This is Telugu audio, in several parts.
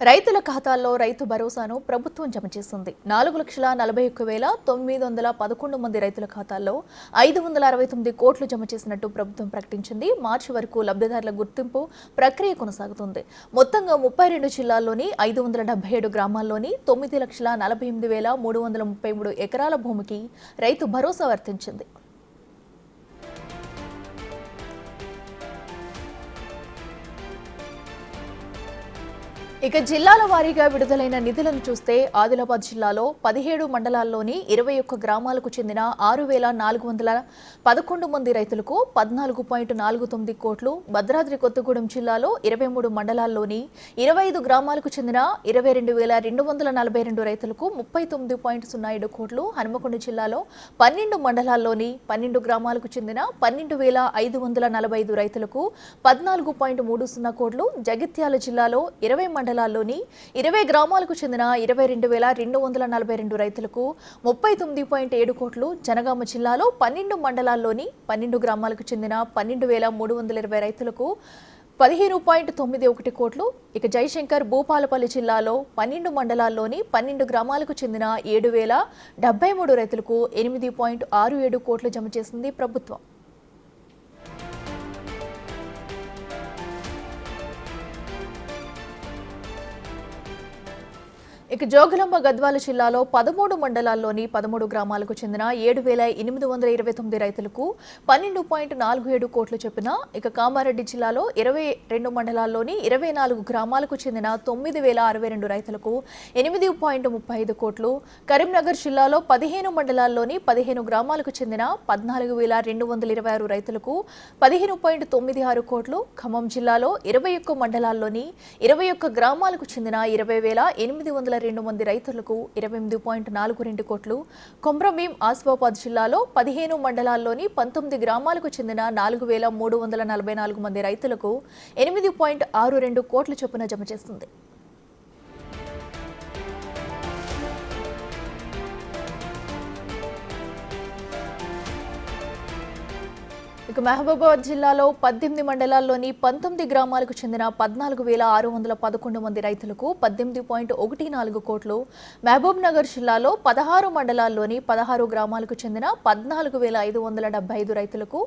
రైతుల ఖాతాల్లో రైతు భరోసాను ప్రభుత్వం జమ చేసింది. 4,41,911 మంది రైతుల ఖాతాల్లో 569 కోట్లు జమ చేసినట్టు ప్రభుత్వం ప్రకటించింది. మార్చి వరకు లబ్ధిదారుల గుర్తింపు ప్రక్రియ కొనసాగుతుంది. మొత్తంగా 32 జిల్లాల్లోని 577 గ్రామాల్లోని 9,48,333 ఎకరాల భూమికి రైతు భరోసా వర్తించింది. ఇక జిల్లాల వారీగా విడుదలైన నిధులను చూస్తే ఆదిలాబాద్ జిల్లాలో 17 మండలాల్లోని 21 గ్రామాలకు చెందిన 6,411 మంది రైతులకు 14.49 కోట్లు, భద్రాద్రి కొత్తగూడెం జిల్లాలో 23 మండలాల్లోని 25 గ్రామాలకు చెందిన 22,242 రైతులకు 39.07 కోట్లు, హనుమకొండ జిల్లాలో 12 మండలాల్లోని 12 గ్రామాలకు చెందిన 12,545 రైతులకు 14.30 కోట్లు, జగిత్యాల జిల్లాలో 20 మండలాల్లోని 20 గ్రామాలకు చెందిన 22,242 రైతులకు 39.7 కోట్లు, జనగామ జిల్లాలో 12 మండలాల్లోని 12 గ్రామాలకు చెందిన 12,320 రైతులకు 15.91 కోట్లు. ఇక జయశంకర్ భూపాలపల్లి జిల్లాలో 12 మండలాల్లోని 12 గ్రామాలకు చెందిన 7,073 రైతులకు 8.67 కోట్లు జమ చేసింది ప్రభుత్వం. ఇక జోగులాంబ గద్వాల జిల్లాలో 13 మండలాల్లోని 13 గ్రామాలకు చెందిన 7,829 రైతులకు 12.47 కోట్లు చొప్పున, ఇక కామారెడ్డి జిల్లాలో 22 మండలాల్లోని 24 గ్రామాలకు చెందిన 9,062 రైతులకు 8.35 కోట్లు, కరీంనగర్ జిల్లాలో 15 మండలాల్లోని 15 గ్రామాలకు చెందిన 14,226 రైతులకు 15.96 కోట్లు, ఖమ్మం జిల్లాలో 21 మండలాల్లోని 21 గ్రామాలకు చెందిన 20,802 మంది రైతులకు 28.42 కోట్లు, కొమ్రభీం ఆసిఫాబాద్ జిల్లాలో 15 మండలాల్లోని 19 గ్రామాలకు చెందిన 4,344 మంది రైతులకు 8.62 కోట్ల చొప్పున జమ చేస్తుంది. ఇక మహబూబాబాద్ జిల్లాలో 18 మండలాల్లోని 19 గ్రామాలకు చెందిన 14,611 మంది రైతులకు 18.14 కోట్లు, మహబూబ్ నగర్ జిల్లాలో 16 మండలాల్లోని 16 గ్రామాలకు చెందిన 14,575 రైతులకు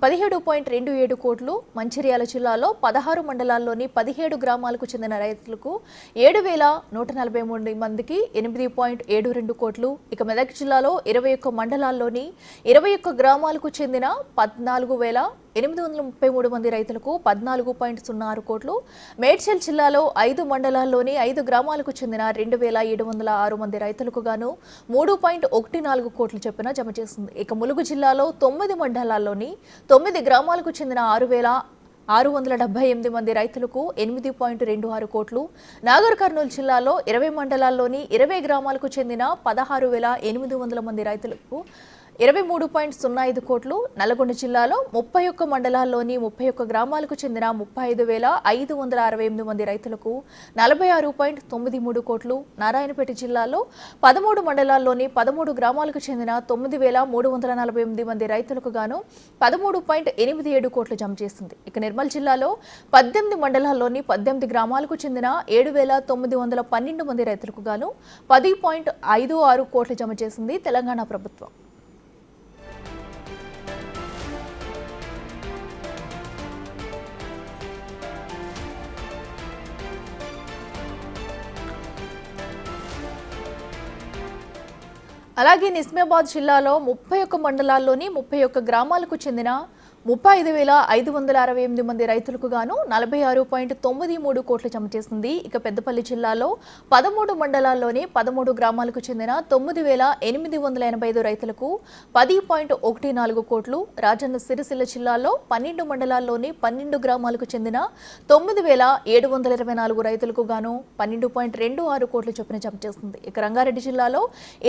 17.27 కోట్లు, మంచిర్యాల జిల్లాలో 16 మండలాల్లోని 17 గ్రామాలకు చెందిన రైతులకు 7,143 మందికి 8.72 కోట్లు, ఇక మెదక్ జిల్లాలో 21 మండలాల్లోని 21 గ్రామాలకు చెందిన 14,833 మంది రైతులకు 14.06 కోట్లు, మేడ్చల్ జిల్లాలో 5 మండలాల్లోని 5 గ్రామాలకు చెందిన 2,706 మంది రైతులకు గాను 3.14 కోట్లు చొప్పున జమ చేసింది. ఇక ములుగు జిల్లాలో 9 మండలాల్లోని 9 గ్రామాలకు చెందిన 6,678 మంది రైతులకు 8.26 కోట్లు, నాగర్ కర్నూలు జిల్లాలో 20 మండలాల్లోని 20 గ్రామాలకు చెందిన 16,800 మంది రైతులకు 23.05 కోట్లు, నల్గొండ జిల్లాలో 31 మండలాల్లోని 31 గ్రామాలకు చెందిన 35,568 మంది రైతులకు 46.93 కోట్లు, నారాయణపేట జిల్లాలో 13 మండలాల్లోని 13 గ్రామాలకు చెందిన 9,348 మంది రైతులకు గాను 13.87 కోట్లు జమ చేసింది. ఇక నిర్మల్ జిల్లాలో 18 మండలాల్లోని 18 గ్రామాలకు చెందిన 7,912 మంది రైతులకు గాను 10.56 కోట్లు జమ చేసింది తెలంగాణ ప్రభుత్వం. అలాగే నిజామాబాద్ జిల్లాలో 31 మండలాల్లోని 31 గ్రామాలకు చెందిన 35,568 మంది రైతులకు గాను 46.93 కోట్లు జమ చేసింది. ఇక పెద్దపల్లి జిల్లాలో 13 మండలాల్లోని 13 గ్రామాలకు చెందిన 9,885 రైతులకు 10.14 కోట్లు, రాజన్న సిరిసిల్ల జిల్లాలో 12 మండలాల్లోని 12 గ్రామాలకు చెందిన 9,724 రైతులకు గాను 12.26 కోట్లు చొప్పున జమ చేసింది. ఇక రంగారెడ్డి జిల్లాలో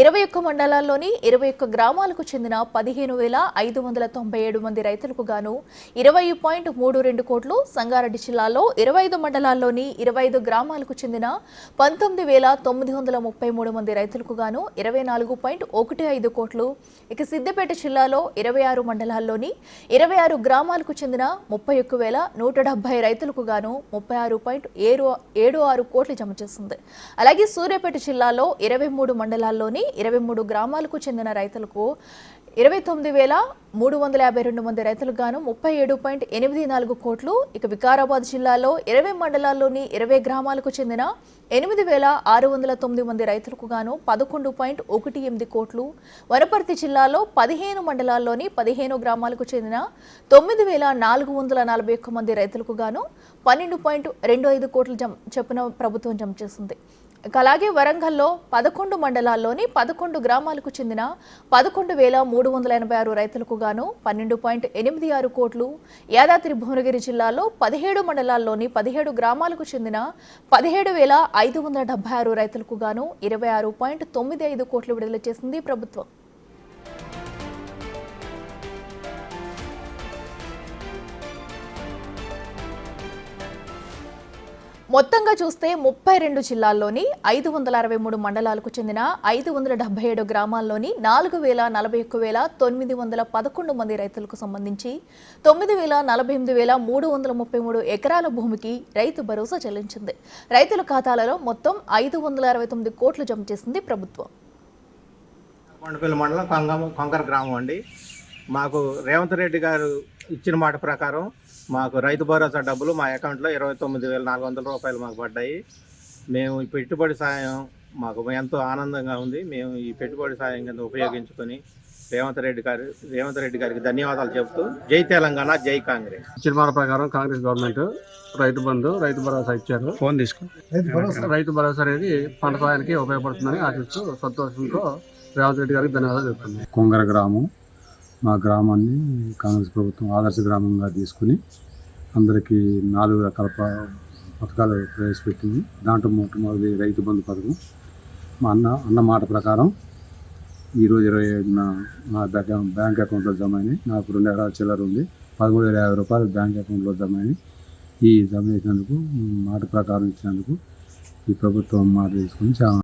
21 మండలాల్లోని 21 గ్రామాలకు చెందిన 15,597 మంది రైతులకు రైతులకు గాను 20.32 కోట్లు, సంగారెడ్డి జిల్లాలో 25 మండలాల్లోని 25 గ్రామాలకు చెందిన 19,933 మంది రైతులకు గాను 24.15 కోట్లు, ఇక సిద్దిపేట జిల్లాలో 26 మండలాల్లోని 26 గ్రామాలకు చెందిన 31,170 రైతులకు గాను 36.76 కోట్లు జమ చేసింది. అలాగే సూర్యాపేట జిల్లాలో 23 మండలాల్లోని 23 గ్రామాలకు చెందిన రైతులకు 29,352 మంది రైతులకు గాను 37.84 కోట్లు, ఇక వికారాబాద్ జిల్లాలో 20 మండలాల్లోని 20 గ్రామాలకు చెందిన 8,609 మంది రైతులకు గాను 11.18 కోట్లు, వనపర్తి జిల్లాలో 15 మండలాల్లోని 15 గ్రామాలకు చెందిన 9,441 మంది రైతులకు గాను 12.25 కోట్లు చొప్పున ప్రభుత్వం జమ చేసింది. ఇక అలాగే వరంగల్లో 11 మండలాల్లోని 11 గ్రామాలకు చెందిన 11,386 రైతులకు గాను 12.86 కోట్లు, యాదాద్రి భువనగిరి జిల్లాలో 17 మండలాల్లోని 17 గ్రామాలకు చెందిన 17,576 రైతులకు గాను 26.95 కోట్లు విడుదల చేసింది ప్రభుత్వం. మొత్తంగా చూస్తే 32 జిల్లాల్లోని 563 మండలాలకు చెందిన 577 గ్రామాల్లోని 4,41,911 మంది రైతులకు సంబంధించి 9,48,333 ఎకరాల భూమికి రైతు భరోసా చెల్లించింది. రైతుల ఖాతాలలో మొత్తం 569 కోట్లు జమ చేసింది ప్రభుత్వం. కొండపల్లి మండలం కొంకర గ్రామం అండి. మాకు రేవంత్ రెడ్డి గారు ఇచ్చిన మాట ప్రకారం మాకు రైతు భరోసా డబ్బులు మా అకౌంట్లో 29,400 రూపాయలు మాకు పడ్డాయి. మేము ఈ పెట్టుబడి సాయం మాకు ఎంతో ఆనందంగా ఉంది. మేము ఈ పెట్టుబడి సాయం కింద ఉపయోగించుకొని రేవంత్ రెడ్డి గారికి ధన్యవాదాలు చెబుతూ జై తెలంగాణ, జై కాంగ్రెస్. ఇచ్చిన మాట ప్రకారం కాంగ్రెస్ గవర్నమెంట్ రైతు బంధు, రైతు భరోసా ఇచ్చారు. ఫోన్ తీసుకో. రైతు భరోసా అనేది పంట సాయానికి ఉపయోగపడుతుందని ఆశిస్తూ సంతోషంతో రేవంత్ రెడ్డి గారికి ధన్యవాదాలు చెప్తున్నాను. కొంగర గ్రామం, మా గ్రామాన్ని కాంగ్రెస్ ప్రభుత్వం ఆదర్శ గ్రామంగా తీసుకుని అందరికీ 4 రకాల పథకాలు ప్రవేశపెట్టింది. దాంట్లో మొట్టమొదటి రైతు బంధు పథకం. మా అన్న మాట ప్రకారం ఈరోజు 27న నా బ్యాంక్ అకౌంట్లో జమ అయినాయి. నాకు 2 ఎకరాల చిల్లర ఉంది. 13,050 రూపాయలు బ్యాంక్ అకౌంట్లో జమ అయినాయి. ఈ జమ చేసినందుకు, మాట ప్రకారం ఇచ్చినందుకు ఈ ప్రభుత్వం మాట తీసుకుని చాలా